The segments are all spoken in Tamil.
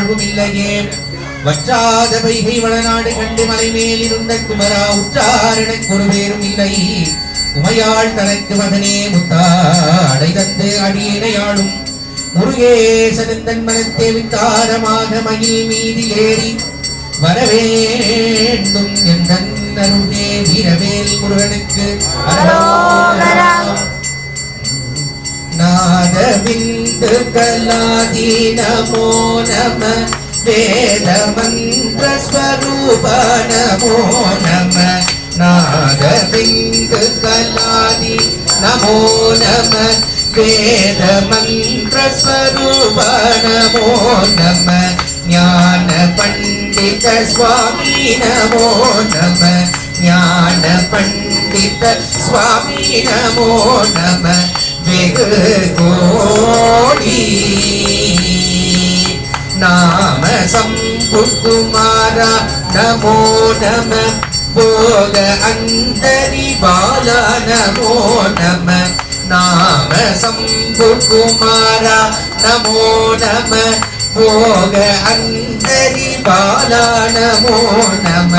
வாழ்வும் இல்லையே. வற்றாத வைகை வளநாடு கண்டு மலை மேல் இருந்த குமரா உற்றாரணக் ஒரு பேரும் இல்லை. உமையாள் தனக்கு மகனே முத்தாடை தந்து அடியினையாளும் முருகேசனந்தன் மனத்தே வித்தாரமாக மயில் மீதில் ஏறி வரவேண்டும் என் அருகே வீரவேல் முருகனுக்கு அரோகரா. நாதவிந்து கலாதி நமோ நம வேத மந்திர ஸ்வரூப நமோ நம. நாதவிந்து கலாதி நமோ நம வேத மந்திர ஸ்வரூப நமோ நம. ஞான பண்டித சுவாமி நமோ நம. ஞான பண்டித சுவாமி நமோ நம. வெகு கோடி நாம சம்புகுமாரா நமோ நம. போக அந்தரி பாலா நமோ நம. நாம சம்புகுமாரா நமோ நம. போக அந்தரி பாலா நமோ நம.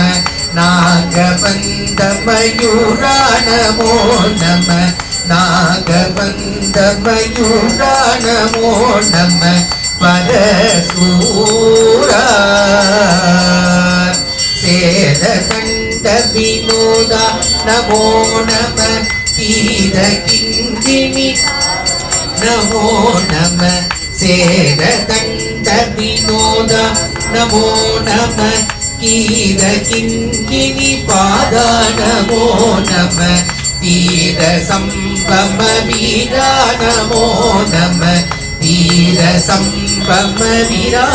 நாகபந்த மயூரா நமோ நம. நாகபந்த மயூரா நமோ நம. பரசூரா சேத கண்ட வினோதா நமோ நம. கீத கிங்கிணி நமோ நம. சேத தண்ட வினோத நமோ நம. கீத கிங்கிணி பாதா நமோ நம. தீர சம்பம வீரா நமோ நம. தீர சம்பம வீரா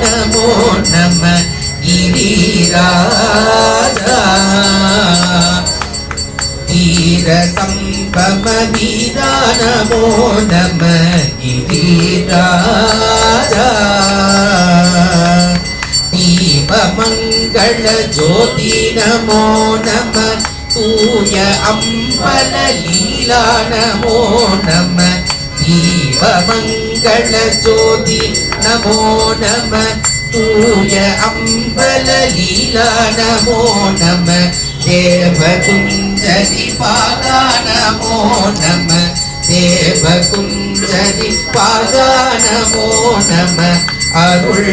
நமோ நம. கிரிராஜா தீர சம்பம வீரா நமோ நம. கிரிராஜா தீபமங்கள ஜோதி நமோ நம. தூய அம்பல லீலா நமோ நம. தீபமங்கள ஜோதி நமோ நம. தூய அம்பல லீலா நமோ நம. தேவகுஞ்சரி பாதா நமோ நம. தேவகுஞ்சரி பாதா நமோ நம. அருள்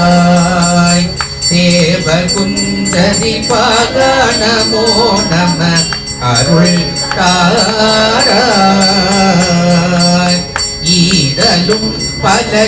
தாராய் தேவகுஞ்சரி பாதா நமோ நம. அருள் தாராய் ஈரலும் பல